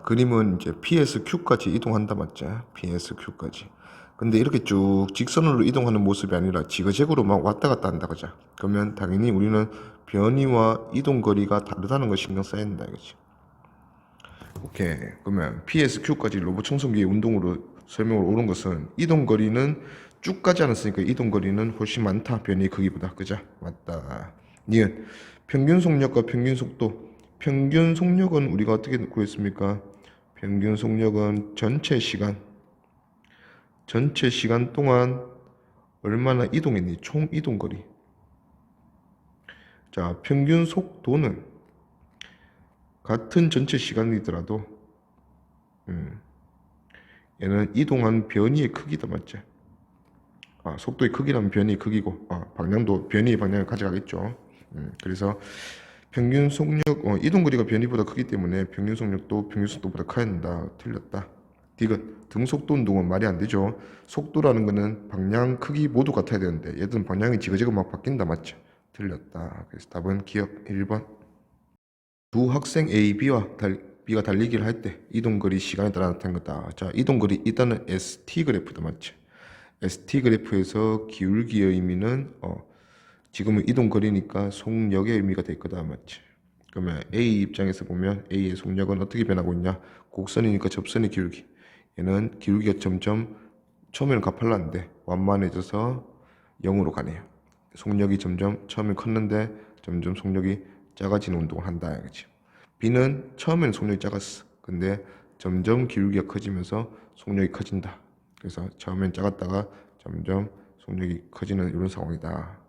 그림은 이제 PSQ까지 이동한다 맞죠? PSQ까지. 근데 이렇게 쭉 직선으로 이동하는 모습이 아니라 지그재그로 막 왔다 갔다 한다 그죠? 그러면 당연히 우리는 변이와 이동 거리가 다르다는 걸 신경 써야 된다 이거지. 오케이. 그러면 PSQ까지 로봇 청소기의 운동으로 설명을 오른 것은 이동 거리는 쭉 가지 않았으니까 이동 거리는 훨씬 많다. 변이의 크기보다. 그죠? 맞다. 니은 평균 속력과 평균 속도. 평균 속력은 우리가 어떻게 구했습니까? 평균 속력은 전체 시간 동안 얼마나 이동했니? 총 이동 거리. 자, 평균 속도는 같은 전체 시간이더라도 얘는 이동한 변이의 크기다 맞지? 속도의 크기라면 변이의 크기고 방향도 변이의 방향을 가져가겠죠. 그래서 평균 속력 이동 거리가 변이보다 크기 때문에 평균 속력도 평균 속도보다 커야 한다. 틀렸다. 디귿 등속도 운동은 말이 안 되죠. 속도라는 거는 방향 크기 모두 같아야 되는데 얘들은 방향이 지그재그 막 바뀐다 맞죠? 틀렸다. 그래서 답은 기억 1번. 두 학생 A, B가 달리기를 할 때 이동거리 시간에 따라 나타낸 거다. 자, 이동거리 일단은 ST 그래프다 맞죠? ST 그래프에서 기울기의 의미는 지금은 이동거리니까 속력의 의미가 될 거다 맞지? 그러면 A 입장에서 보면 A의 속력은 어떻게 변하고 있냐? 곡선이니까 접선의 기울기. 얘는 기울기가 점점 처음에는 가팔랐는데 완만해져서 0으로 가네요. 속력이 점점 처음에 컸는데 점점 속력이 작아지는 운동을 한다. 그치? B는 처음에는 속력이 작았어. 근데 점점 기울기가 커지면서 속력이 커진다. 그래서 처음엔 작았다가 점점 속력이 커지는 이런 상황이다.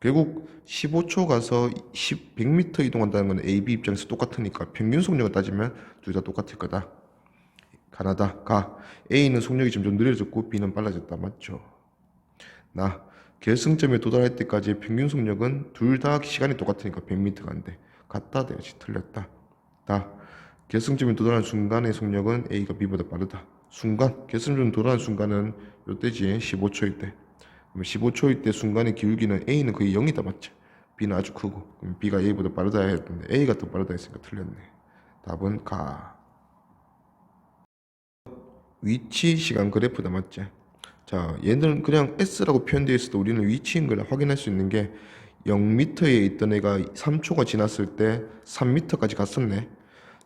결국 15초 가서 100m 이동한다는 건 A, B 입장에서 똑같으니까 평균 속력을 따지면 둘 다 똑같을 거다. 가나다. A는 속력이 점점 느려졌고 B는 빨라졌다. 맞죠? 결승점에 도달할 때까지의 평균 속력은 둘 다 시간이 똑같으니까 100m가 안 돼. 같다 돼야지. 틀렸다. 결승점에 도달하는 순간의 속력은 A가 B보다 빠르다. 결승점에 도달하는 순간은 이때지. 15초일 때. 그럼 15초일 때 순간의 기울기는 A는 거의 0이다 맞지? B는 아주 크고 그럼 B가 A보다 빠르다 해야 했는데 A가 더 빠르다 했으니까 틀렸네. 답은 위치 시간 그래프다 맞지? 자, 얘는 그냥 S라고 표현되어 있어도 우리는 위치인 걸 확인할 수 있는 게 0m에 있던 애가 3초가 지났을 때 3m까지 갔었네.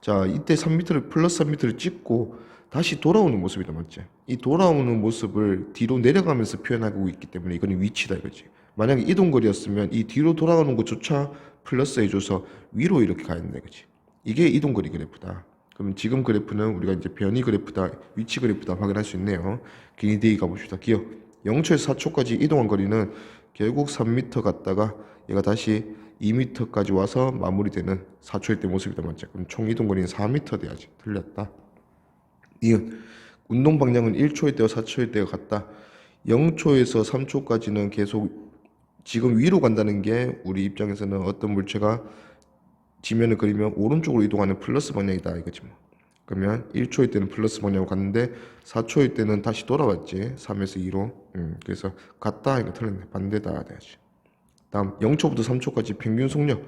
자, 이때 3m를 플러스 3m를 찍고 다시 돌아오는 모습이다 맞지? 이 돌아오는 모습을 뒤로 내려가면서 표현하고 있기 때문에 이거는 위치다 이거지. 만약에 이동거리였으면 이 뒤로 돌아가는 것조차 플러스 해줘서 위로 이렇게 가야 된다 이거지. 이게 이동거리 그래프다. 그럼 지금 그래프는 우리가 이제 변이 그래프다, 위치 그래프다 확인할 수 있네요. 기니데이 가봅시다. 기억 0초에서 4초까지 이동한 거리는 결국 3m 갔다가 얘가 다시 2m까지 와서 마무리되는 4초일 때 모습이다 맞죠? 그럼 총 이동 거리는 4m 돼야지. 틀렸다. 이은 운동 방향은 1초일 때와 4초일 때가 같다. 0초에서 3초까지는 계속 지금 위로 간다는 게 우리 입장에서는 어떤 물체가 지면을 그리면 오른쪽으로 이동하는 플러스 방향이다 이거지 뭐. 그러면 1초일 때는 플러스 방향으로 갔는데 4초일 때는 다시 돌아왔지. 3에서 2로. 그래서 같다 이거 틀렸네. 반대다 돼야지. 다음 0초부터 3초까지 평균 속력.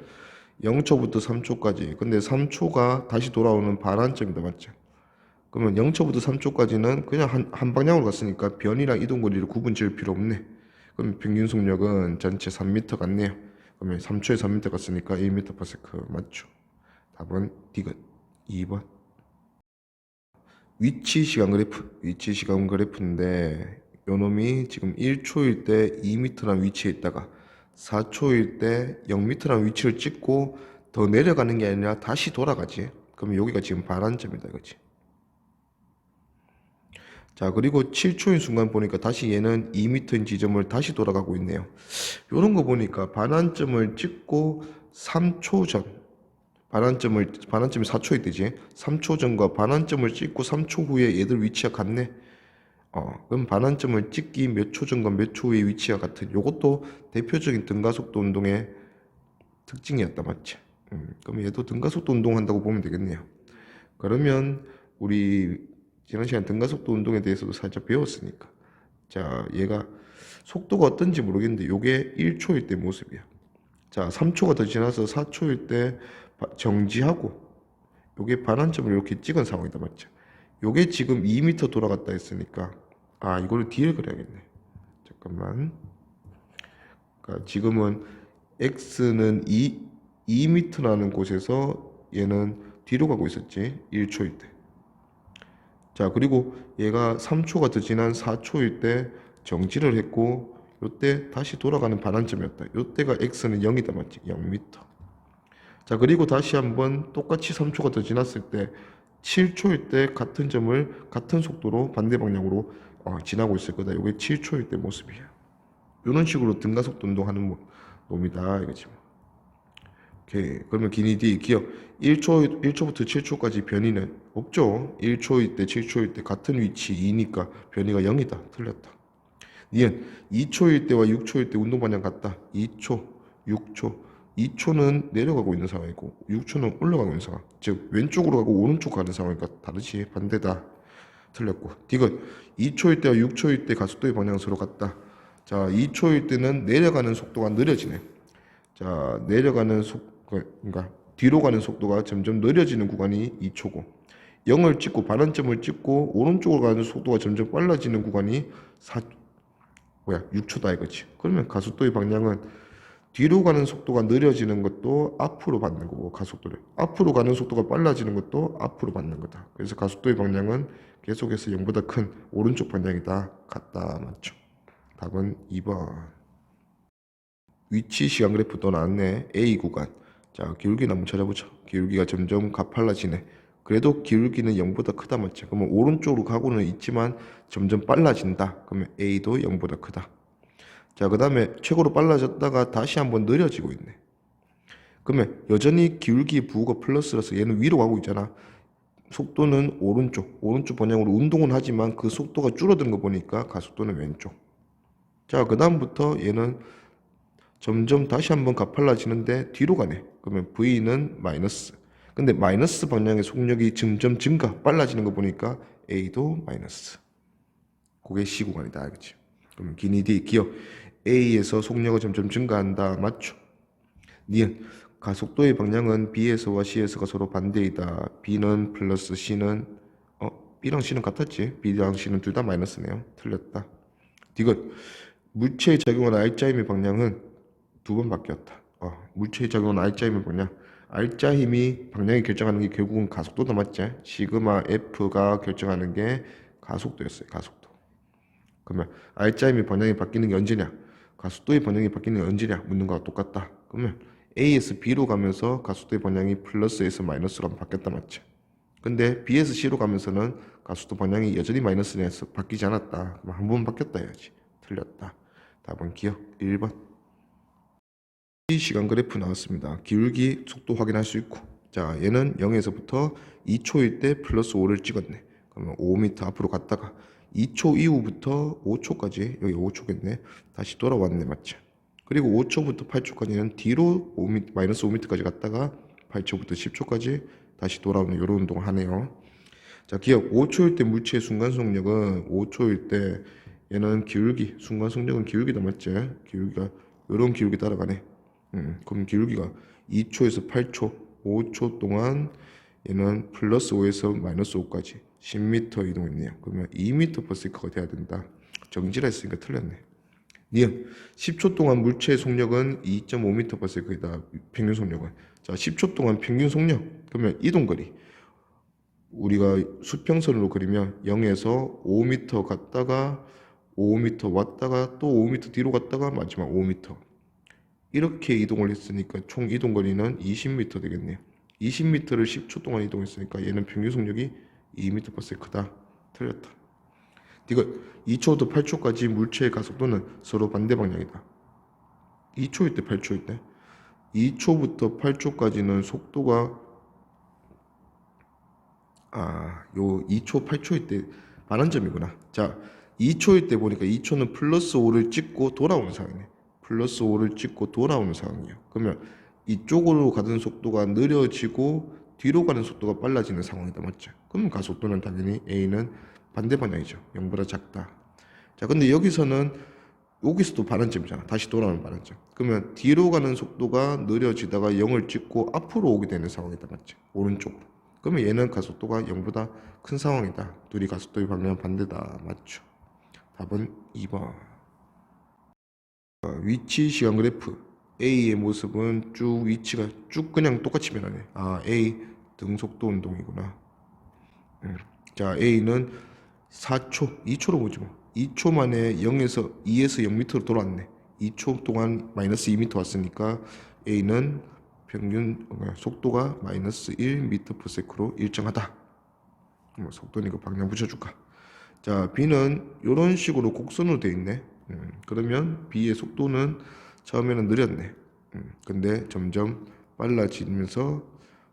0초부터 3초까지. 근데 3초가 다시 돌아오는 반환점이다 맞죠? 그러면 0초부터 3초까지는 그냥 한 방향으로 갔으니까 변이랑 이동 거리를 구분 지을 필요 없네. 그럼 평균 속력은 전체 3m 같네요. 그러면 3초에 3m 갔으니까 1m/s 맞죠? 답은 디귿 2번. 위치 시간 그래프인데 요 놈이 지금 1초일 때 2m라는 위치에 있다가 4초일 때 0m라는 위치를 찍고 더 내려가는 게 아니라 다시 돌아가지. 그러면 여기가 지금 반환점이다 이거지. 자, 그리고 7초인 순간 보니까 다시 얘는 2m인 지점을 다시 돌아가고 있네요. 요런 거 보니까 반환점을 찍고 3초 전, 반환점이 4초일 때지. 3초 전과 반환점을 찍고 3초 후에 얘들 위치가 같네. 그럼 반환점을 찍기 몇 초 전과 몇 초 후의 위치가 같은 요것도 대표적인 등가속도 운동의 특징이었다 맞지? 그럼 얘도 등가속도 운동한다고 보면 되겠네요. 그러면 우리 지난 시간 등가속도 운동에 대해서도 살짝 배웠으니까 자, 얘가 속도가 어떤지 모르겠는데 요게 1초일 때 모습이야. 자, 3초가 더 지나서 4초일 때 정지하고 요게 반환점을 이렇게 찍은 상황이다 맞죠? 요게 지금 2m 돌아갔다 했으니까 이거를 뒤에 그려야겠네. 잠깐만. 그러니까 지금은 x는 2m라는 곳에서 얘는 뒤로 가고 있었지. 1초일 때. 자, 그리고 얘가 3초가 더 지난 4초일 때 정지를 했고 요때 다시 돌아가는 반환점이었다. 요때가 x는 0이다 맞지? 0m. 자, 그리고 다시 한번 똑같이 3초가 더 지났을 때 7초일 때 같은 점을 같은 속도로 반대 방향으로 지나고 있을 거다. 이게 7초일 때 모습이야. 이런 식으로 등가속도 운동하는 놈이다 이거지. 오케이. 그러면 기니 D 기억 1초부터 7초까지 변이는 없죠. 1초일 때 7초일 때 같은 위치 2니까 변이가 0이다. 틀렸다. 니은 2초일 때와 6초일 때 운동 방향 같다. 2초, 6초. 2초는 내려가고 있는 상황이고 6초는 올라가고 있는 상황. 즉 왼쪽으로 가고 오른쪽 가는 상황이니까 다르지. 반대다. 틀렸고. 디귿 2초일 때와 6초일 때 가속도의 방향은 서로 같다. 자, 2초일 때는 내려가는 속도가 느려지네. 자, 내려가는 그러니까 뒤로 가는 속도가 점점 느려지는 구간이 2초고 0을 찍고 반환점을 찍고 오른쪽으로 가는 속도가 점점 빨라지는 구간이 6초다 이거지. 그러면 가속도의 방향은 뒤로 가는 속도가 느려지는 것도 앞으로 받는 거고 가속도를 앞으로 가는 속도가 빨라지는 것도 앞으로 받는 거다. 그래서 가속도의 방향은 계속해서 0보다 큰 오른쪽 방향이다. 같다. 맞죠? 답은 2번. 위치 시간 그래프 또 나왔네. A 구간. 자, 기울기는 한번 찾아보자. 기울기가 점점 가팔라지네. 그래도 기울기는 0보다 크다 맞죠? 그러면 오른쪽으로 가고는 있지만 점점 빨라진다. 그러면 A도 0보다 크다. 자, 그 다음에 최고로 빨라졌다가 다시 한번 느려지고 있네. 그러면 여전히 기울기 부호가 플러스라서 얘는 위로 가고 있잖아. 속도는 오른쪽 방향으로 운동은 하지만 그 속도가 줄어드는 거 보니까 가속도는 왼쪽. 자, 그 다음부터 얘는 점점 다시 한번 가팔라지는데 뒤로 가네. 그러면 V는 마이너스. 근데 마이너스 방향의 속력이 점점 증가, 빨라지는 거 보니까 A도 마이너스. 그게 C 구간이다. 알겠지? 그러면 기니 D, 기억. A에서 속력이 점점 증가한다. 맞죠? 니은 가속도의 방향은 B에서와 C에서가 서로 반대이다. B는 플러스 C는 B랑 C는 같았지? B랑 C는 둘 다 마이너스네요. 틀렸다. 디귿 물체에 작용하는 R자 힘의 방향은 두 번 바뀌었다. 물체에 작용하는 R자 힘의 방향. R자 힘이 방향이 결정하는 게 결국은 가속도다 맞지? 시그마 F가 결정하는 게 가속도였어요. 가속도. 그러면 R자 힘의 방향이 바뀌는 게 언제냐? 가속도의 방향이 바뀌는 게 언제냐? 묻는 거와 똑같다. 그러면 A에서 B로 가면서 가속도의 방향이 플러스에서 마이너스로 바뀌었다 맞지? 근데 B에서 C로 가면서는 가속도 방향이 여전히 마이너스에서 바뀌지 않았다. 그럼 한 번 바뀌었다 해야지. 틀렸다. 답은 기억 1번. 이 시간 그래프 나왔습니다. 기울기 속도 확인할 수 있고 자 얘는 0에서부터 2초일 때 플러스 5를 찍었네. 그러면 5m 앞으로 갔다가 2초 이후부터 5초까지 여기 5초겠네. 다시 돌아왔네 맞죠? 그리고 5초부터 8초까지는 뒤로 5m, 마이너스 5m까지 갔다가 8초부터 10초까지 다시 돌아오는 이런 운동을 하네요. 자 기억 5초일 때 물체의 순간속력은 5초일 때 얘는 기울기 순간속력은 기울기다 맞지? 기울기가 이런 기울기 따라가네. 그럼 기울기가 2초에서 8초 5초 동안 얘는 플러스 5에서 마이너스 5까지 10m 이동했네요. 그러면 2m/s가 돼야 된다. 정지라 했으니까 틀렸네. 니은 10초 동안 물체의 속력은 2.5m/s이다. 평균 속력은. 자 10초 동안 평균 속력 그러면 이동거리 우리가 수평선으로 그리면 0에서 5m 갔다가 5m 왔다가 또 5m 뒤로 갔다가 마지막 5m 이렇게 이동을 했으니까 총 이동거리는 20m 되겠네요. 20m를 10초 동안 이동했으니까 얘는 평균 속력이 2m/s다. 틀렸다. 이거 2초부터 8초까지 물체의 가속도는 서로 반대 방향이다. 2초일 때 8초일 때 2초부터 8초까지는 속도가 요 2초 8초일 때 반환점이구나. 자 2초일 때 보니까 2초는 플러스 5를 찍고 돌아오는 상황이네. 플러스 5를 찍고 돌아오는 상황이에요. 그러면 이쪽으로 가는 속도가 느려지고 뒤로 가는 속도가 빨라지는 상황이다 맞죠? 그럼 가속도는 당연히 A는 반대 방향이죠. 0보다 작다. 자 근데 여기서도 반환점이잖아. 다시 돌아오는 반환점. 그러면 뒤로 가는 속도가 느려지다가 0을 찍고 앞으로 오게 되는 상황이다 맞죠? 오른쪽으로. 그러면 얘는 가속도가 0보다 큰 상황이다. 둘이 가속도의 방향 반대다. 맞죠? 답은 2번. 위치 시간 그래프. A의 모습은 쭉 위치가 쭉 그냥 똑같이 변하네. 아, A 등속도 운동이구나. 자, A는 4초, 2초로 보지 뭐. 2초 만에 0에서 2에서 0m로 돌아왔네. 2초 동안 마이너스 2m 왔으니까 A는 평균 속도가 마이너스 1m/s로 일정하다. 뭐 속도니까 방향 붙여줄까. 자, B는 이런 식으로 곡선으로 되어 있네. 그러면 B의 속도는 처음에는 느렸네. 근데 점점 빨라지면서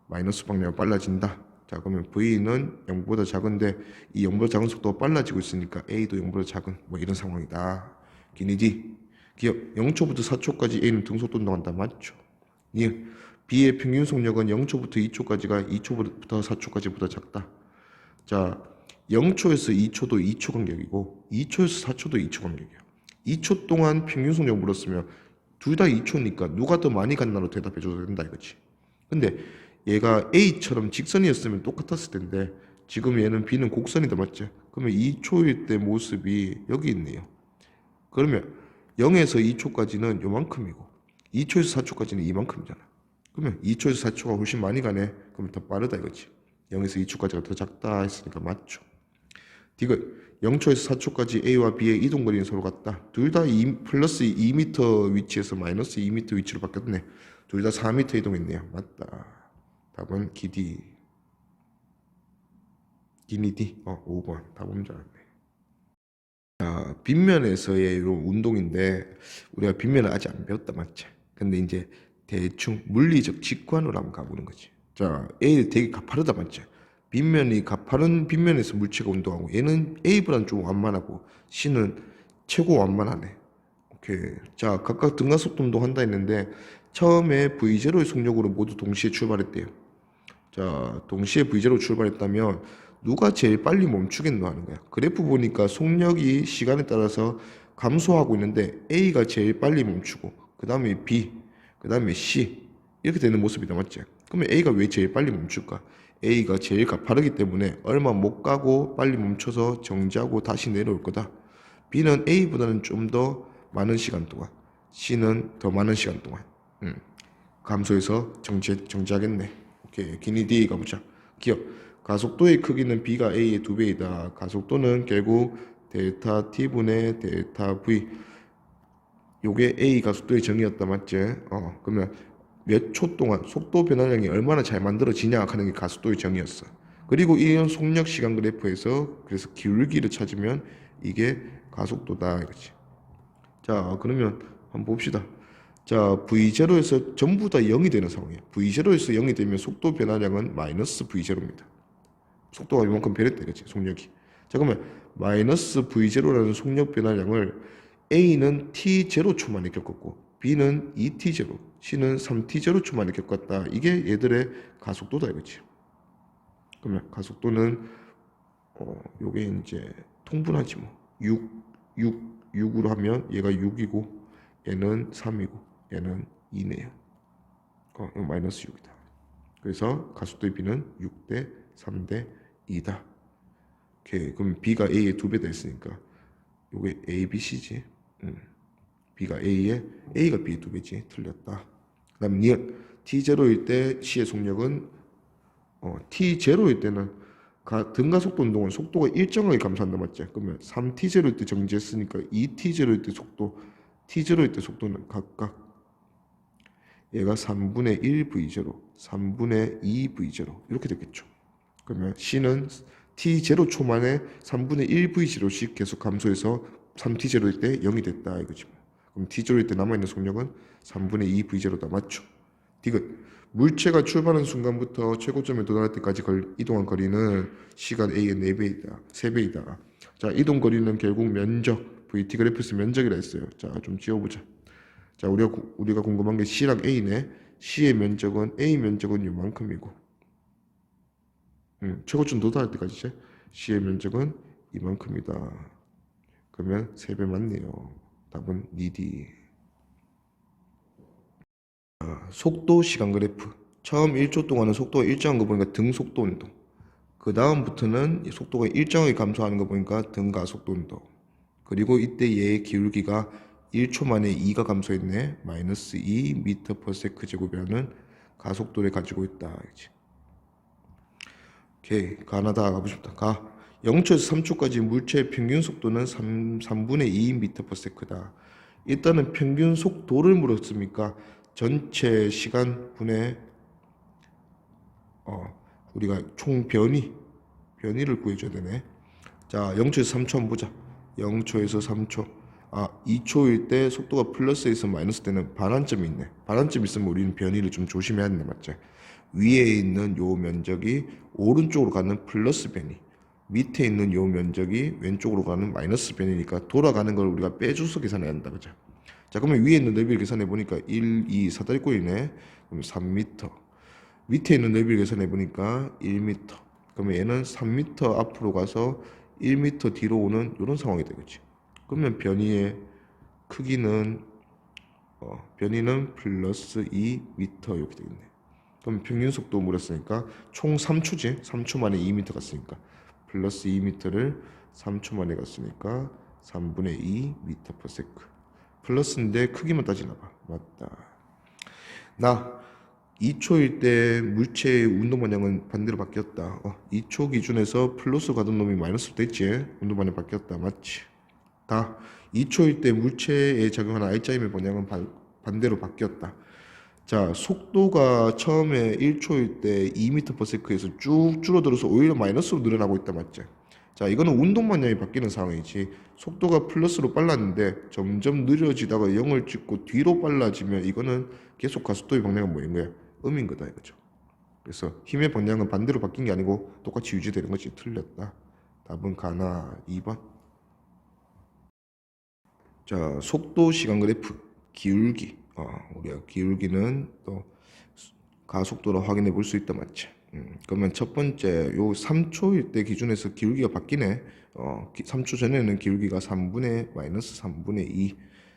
마이너스 방향으로 빨라진다. 자, 그러면 V는 0보다 작은데 이 0보다 작은 속도가 빨라지고 있으니까 A도 0보다 작은 뭐 이런 상황이다. 기니 D. 기억 0초부터 4초까지 A는 등속도 운동한다. 맞죠? 니 B의 평균 속력은 0초부터 2초까지가 2초부터 4초까지보다 작다. 자, 0초에서 2초도 2초 간격이고 2초에서 4초도 2초 간격이야. 2초 동안 평균 속력 물었으면 둘 다 2초니까 누가 더 많이 갔나로 대답해줘도 된다 이거지. 근데 얘가 A처럼 직선이었으면 똑같았을 텐데 지금 얘는 B는 곡선이다. 맞지? 그러면 2초일 때 모습이 여기 있네요. 그러면 0에서 2초까지는 요만큼이고 2초에서 4초까지는 이만큼이잖아. 그러면 2초에서 4초가 훨씬 많이 가네. 그럼 더 빠르다 이거지. 0에서 2초까지가 더 작다 했으니까 맞죠. 디귿 0초에서 4초까지 A와 B의 이동거리는 서로 같다. 둘 다 플러스 2m 위치에서 마이너스 2m 위치로 바뀌었네. 둘 다 4m 이동했네요. 맞다. 답은 기디. 기니디. 5번. 답 없는 줄 알았네. 자, 빗면에서의 이 운동인데 우리가 빗면을 아직 안 배웠다. 맞지? 근데 이제 대충 물리적 직관으로 한번 가보는 거지. 자, A 되게 가파르다. 맞지? 빗면이 가파른 빗면에서 물체가 운동하고 얘는 A보다는 좀 완만하고 C는 최고 완만하네. 오케이. 자, 각각 등가속도 운동한다 했는데 처음에 V0의 속력으로 모두 동시에 출발했대요. 자, 동시에 V0로 출발했다면 누가 제일 빨리 멈추겠노 하는 거야. 그래프 보니까 속력이 시간에 따라서 감소하고 있는데 A가 제일 빨리 멈추고 그 다음에 B, 그 다음에 C 이렇게 되는 모습이다. 맞지? 그러면 A가 왜 제일 빨리 멈출까? A가 제일 가파르기 때문에 얼마 못 가고 빨리 멈춰서 정지하고 다시 내려올 거다. B는 A보다는 좀 더 많은 시간 동안, C는 더 많은 시간 동안 감소해서 정지하겠네. 오케이. 기니 D 가보자. 기억. 가속도의 크기는 B가 A의 2배이다. 가속도는 결국 델타 T분의 델타 V. 요게 A 가속도의 정의였다. 맞지? 그러면 몇 초 동안 속도 변화량이 얼마나 잘 만들어지냐 하는 게 가속도의 정의였어. 그리고 이런 속력 시간 그래프에서 그래서 기울기를 찾으면 이게 가속도다 이거지. 자, 그러면 한번 봅시다. 자, V0에서 전부 다 0이 되는 상황이에요. V0에서 0이 되면 속도 변화량은 마이너스 V0입니다. 속도가 이만큼 변했다 이거지, 속력이. 자, 그러면 마이너스 V0라는 속력 변화량을 A는 T0초 만에 겪었고 B는 2T0, C는 3T0초 만에 겪었다. 이게 얘들의 가속도다 이거지. 그러면 가속도는 요게 이제 통분하지 뭐. 6으로 하면 얘가 6이고 얘는 3이고 얘는 2네요. 이거 마이너스 6이다. 그래서 가속도의 B는 6대 3대 2다. 오케이. 그럼 B가 A의 2배 됐으니까 요게 A, B, C지. B가 A가 B의 2배지. 틀렸다. 그 다음 니은 T0일 때 C의 속력은 T0일 때는 등가속도 운동은 속도가 일정하게 감소한다. 맞지? 그러면 3T0일 때 정지했으니까 2T0일 때 속도, T0일 때 속도는 각각 얘가 3분의 1 V0, 3분의 2 V0 이렇게 되겠죠. 그러면 C는 T0초 만에 3분의 1 V0씩 계속 감소해서 3T0일 때 0이 됐다 이거지. 그럼 T0일 때 남아있는 속력은 3분의 2 V0다. 맞죠? 디귿. 물체가 출발하는 순간부터 최고점에 도달할 때까지 이동한 거리는 시간 A의 4배이다. 3배이다. 자, 이동 거리는 결국 면적, VT 그래프에서 면적이라 했어요. 자, 좀 지워보자. 자, 우리가 궁금한 게 C랑 A네. C의 면적은 A 면적은 요만큼이고 최고점 도달할 때까지지. C의 면적은 이만큼이다. 그러면 3배 맞네요. 답은 니디. 속도 시간 그래프. 처음 1초 동안은 속도가 일정한 거 보니까 등속도 운동. 그 다음부터는 속도가 일정하게 감소하는 거 보니까 등가속도 운동. 그리고 이때 얘의 기울기가 1초 만에 2가 감소했네. 마이너스 2 미터 퍼 세크 제곱이라는 가속도를 가지고 있다. 그치? 오케이. 가나다 가보십시다. 가. 0초에서 3초까지 물체의 평균 속도는 3분의 2 미터 퍼 세크다. 일단은 평균 속도를 물었으니까 전체 시간 분의 우리가 총 변이를 구해줘야 되네. 자, 0초에서 3초 한번 보자. 0초에서 3초. 2초일 때 속도가 플러스에서 마이너스 때는 반환점이 있네. 반환점이 있으면 우리는 변이를 좀 조심해야 되네, 맞지? 위에 있는 요 면적이 오른쪽으로 가는 플러스 변이, 밑에 있는 요 면적이 왼쪽으로 가는 마이너스 변이니까 돌아가는 걸 우리가 빼줘서 계산해야 한다, 그죠? 자, 그러면 위에 있는 넓이를 계산해 보니까 1, 2, 사다리꼴이네. 그럼 3m. 밑에 있는 넓이를 계산해 보니까 1m. 그러면 얘는 3m 앞으로 가서 1m 뒤로 오는 이런 상황이 되겠지. 그러면 변이의 크기는 변이는 플러스 2m 이렇게 되겠네. 그럼 평균 속도 물었으니까 총 3초지. 3초 만에 2m 갔으니까 플러스 2m를 3초 만에 갔으니까 3분의 2 미터 퍼 세크. 플러스인데 크기만 따지나 봐. 맞다. 나 2초일 때 물체의 운동 방향은 반대로 바뀌었다. 2초 기준에서 플러스 가던 놈이 마이너스로 됐지. 운동 방향 바뀌었다. 맞지? 다 2초일 때 물체에 작용하는 R자임의 방향은 반대로 바뀌었다. 자, 속도가 처음에 1초일 때 2m/s에서 쭉 줄어들어서 오히려 마이너스로 늘어나고 있다. 맞지? 자, 이거는 운동 방향이 바뀌는 상황이지. 속도가 플러스로 빨랐는데 점점 느려지다가 0을 찍고 뒤로 빨라지면 이거는 계속 가속도의 방향은 뭐인 거야? 음인 거다 이거죠. 그래서 힘의 방향은 반대로 바뀐 게 아니고 똑같이 유지되는 거지. 틀렸다. 답은 가나 2번. 자, 속도 시간 그래프 기울기. 우리가 기울기는 또 가속도로 확인해 볼 수 있다. 맞지? 그러면 첫 번째 요 3초일 때 기준에서 기울기가 바뀌네. 3초 전에는 기울기가 3분의 마이너스 3분의 2.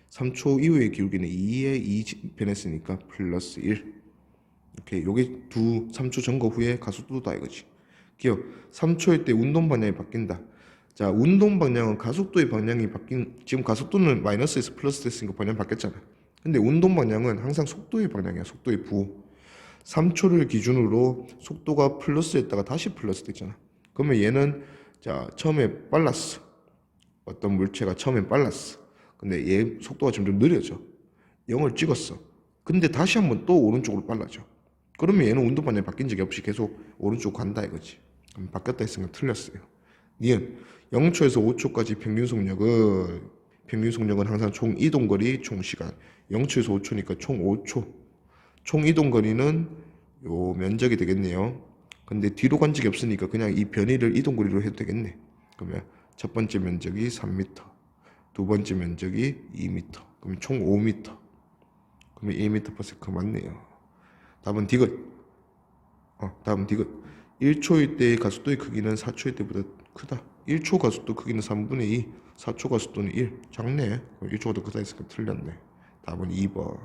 3초 이후의 기울기는 2에 2 변했으니까 플러스 1. 오케이. 요게 3초 전과 후에 가속도다 이거지. 기억. 3초일 때 운동 방향이 바뀐다. 자, 운동 방향은 가속도의 방향이 지금 가속도는 마이너스에서 플러스 됐으니까 방향 바뀌었잖아. 근데 운동 방향은 항상 속도의 방향이야. 속도의 부호. 3초를 기준으로 속도가 플러스였다가 다시 플러스 됐잖아. 그러면 얘는 자, 처음에 빨랐어. 어떤 물체가 처음엔 빨랐어. 근데 얘 속도가 점점 느려져. 0을 찍었어. 근데 다시 한번 또 오른쪽으로 빨라져. 그러면 얘는 운동 방향이 바뀐 적이 없이 계속 오른쪽으로 간다 이거지. 그럼 바뀌었다 했으면 틀렸어요. 니은 0초에서 5초까지 평균 속력은 항상 총 이동거리, 총 시간. 0초에서 5초니까 총 5초. 총 이동거리는 요 면적이 되겠네요. 근데 뒤로 간 적이 없으니까 그냥 이 변이를 이동거리로 해도 되겠네. 그러면 첫 번째 면적이 3m, 두 번째 면적이 2m. 그러면 총 5m. 그러면 1m/s 맞네요. 답은 디귿. 다음 디귿. 1초일 때의 가속도의 크기는 4초일 때보다 크다. 1초 가속도 크기는 3분의 2, 4초 가속도는 1. 작네. 1초가 더 크다 했으니까 틀렸네. 답은 2번.